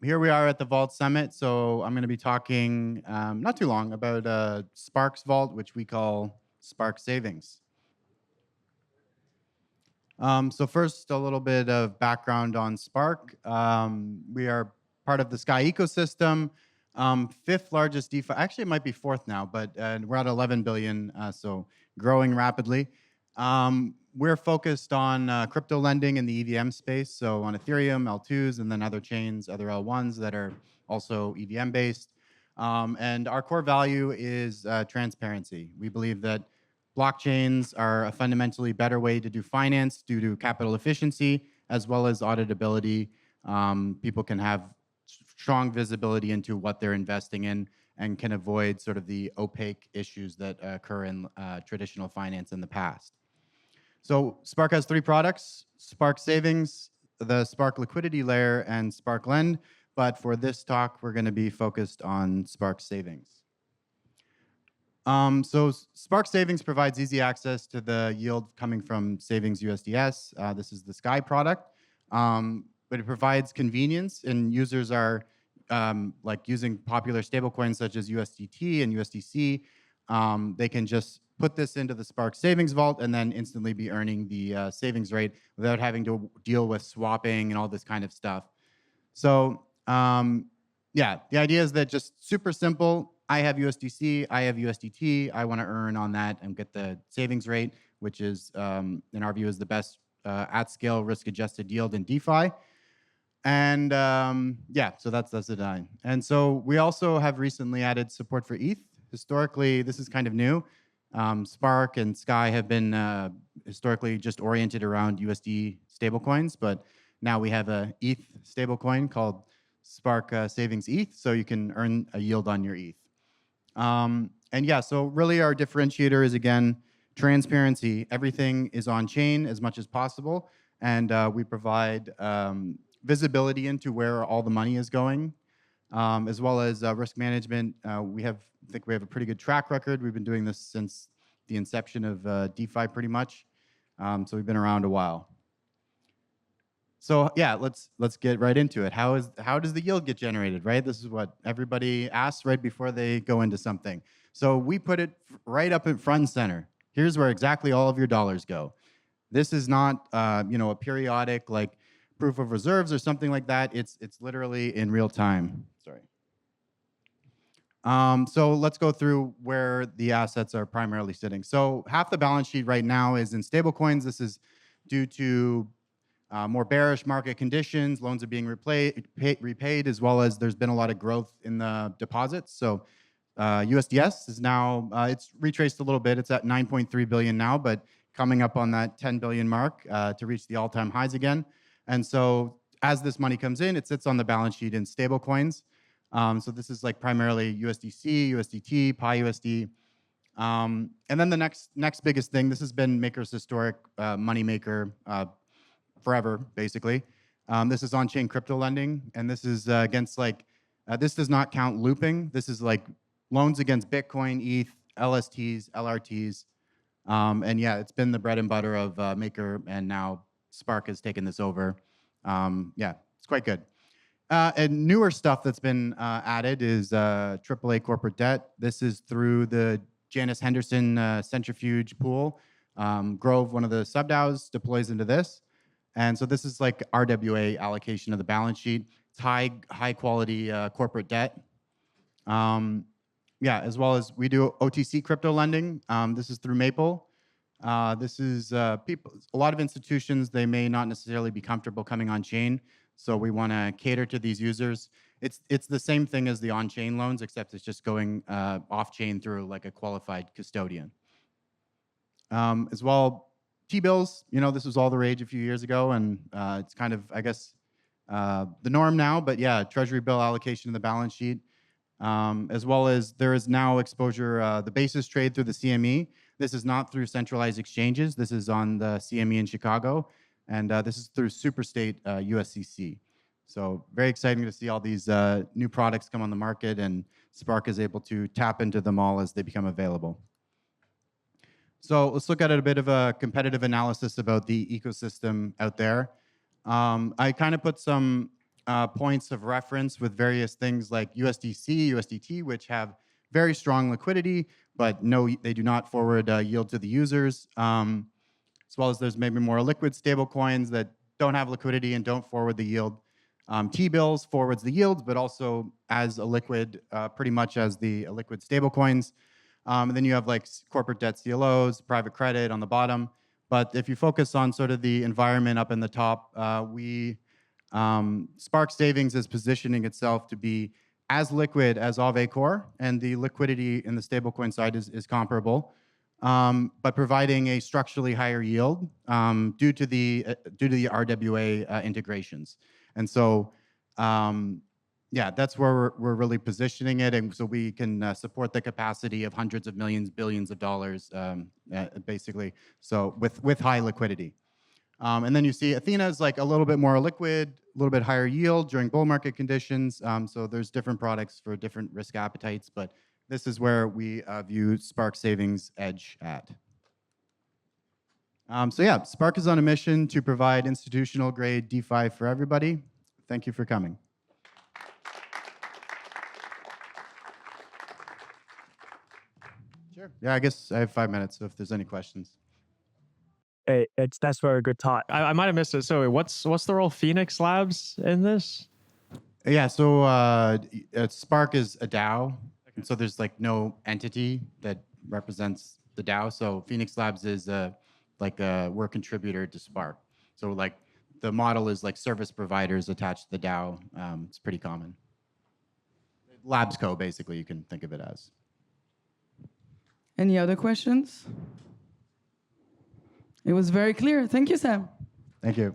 here we are at the Vault Summit. So I'm going to be talking not too long about Spark's Vault, which we call Spark Savings. So first, a little bit of background on Spark. We are part of the Sky ecosystem, fifth largest DeFi. Actually, it might be fourth now, but we're at 11 billion, so growing rapidly. We're focused on crypto lending in the EVM space, so on Ethereum, L2s, and then other chains, other L1s that are also EVM based. And our core value is transparency. We believe that blockchains are a fundamentally better way to do finance due to capital efficiency as well as auditability. People can have strong visibility into what they're investing in and can avoid sort of the opaque issues that occur in traditional finance in the past. So Spark has three products: Spark Savings, the Spark Liquidity Layer, and Spark Lend. But for this talk, we're going to be focused on Spark Savings. So Spark Savings provides easy access to the yield coming from Savings USDS. This is the Sky product, but it provides convenience, and users are like using popular stablecoins such as USDT and USDC. They can just put this into the Spark Savings Vault and then instantly be earning the savings rate without having to deal with swapping and all this kind of stuff. So yeah, the idea is that just super simple. I have USDC, I have USDT, I want to earn on that and get the savings rate, which is, in our view, is the best at-scale risk-adjusted yield in DeFi. And yeah, so that's the design. And so we also have recently added support for ETH. Historically, this is kind of new. Spark and Sky have been historically just oriented around USD stablecoins, but now we have a ETH stablecoin called Spark Savings ETH, so you can earn a yield on your ETH. And yeah, so really our differentiator is, again, transparency. Everything is on chain as much as possible, and we provide visibility into where all the money is going, as well as risk management. I think we have a pretty good track record. We've been doing this since the inception of DeFi pretty much, so we've been around a while. So yeah, let's get right into it. How does the yield get generated, right? This is what everybody asks right before they go into something. So we put it right up in front and center. Here's where exactly all of your dollars go. This is not a periodic like proof of reserves or something like that. It's literally in real time. Sorry. So let's go through where the assets are primarily sitting. So half the balance sheet right now is in stablecoins. This is due to more bearish market conditions. Loans are being repaid, as well as there's been a lot of growth in the deposits. So USDS is now, it's retraced a little bit. It's at 9.3 billion now, but coming up on that 10 billion mark to reach the all-time highs again. And so as this money comes in, it sits on the balance sheet in stable coins. So this is like primarily USDC, USDT, PyUSD. And then the next biggest thing, this has been Maker's historic money maker forever, basically. This is on-chain crypto lending, and this is against like, this does not count looping. This is like loans against Bitcoin, ETH, LSTs, LRTs. And yeah, it's been the bread and butter of Maker, and now Spark has taken this over. Yeah, it's quite good. And newer stuff that's been added is AAA corporate debt. This is through the Janus Henderson centrifuge pool. Grove, one of the sub-DAOs, deploys into this. And so this is like RWA allocation of the balance sheet. It's high quality corporate debt. Yeah, as well as we do OTC crypto lending. This is through Maple. This is people. A lot of institutions, they may not necessarily be comfortable coming on chain, so we want to cater to these users. It's the same thing as the on-chain loans, except it's just going off-chain through like a qualified custodian. As well, T-bills, this was all the rage a few years ago, and it's kind of, I guess, the norm now. But yeah, treasury bill allocation in the balance sheet, as well as there is now exposure, the basis trade through the CME. This is not through centralized exchanges. This is on the CME in Chicago, and this is through Superstate USCC. So very exciting to see all these new products come on the market, and Spark is able to tap into them all as they become available. So let's look at a bit of a competitive analysis about the ecosystem out there. I kind of put some points of reference with various things like USDC, USDT, which have very strong liquidity, but no, they do not forward yield to the users. As well as there's maybe more liquid stablecoins that don't have liquidity and don't forward the yield. T-bills forwards the yields, but also as a liquid, pretty much as the liquid stablecoins. And then you have like corporate debt CLOs, private credit on the bottom. But if you focus on sort of the environment up in the top, Spark Savings is positioning itself to be as liquid as Aave Core, and the liquidity in the stablecoin side is comparable, but providing a structurally higher yield due to the RWA integrations. And so, yeah, that's where we're really positioning it, and so we can support the capacity of hundreds of millions, billions of dollars, basically. So with high liquidity. And then you see Athena is like a little bit more liquid, a little bit higher yield during bull market conditions. So there's different products for different risk appetites, but this is where we view Spark Savings Edge at. So yeah, Spark is on a mission to provide institutional grade DeFi for everybody. Thank you for coming. Sure. Yeah, I guess I have 5 minutes, so if there's any questions. Hey, that's very good talk. I might have missed it. So what's the role of Phoenix Labs in this? Yeah, so Spark is a DAO, and so there's like no entity that represents the DAO. So Phoenix Labs is we're a contributor to Spark. So like the model is like service providers attached to the DAO. It's pretty common. LabsCo, basically, you can think of it as. Any other questions? It was very clear. Thank you, Sam. Thank you.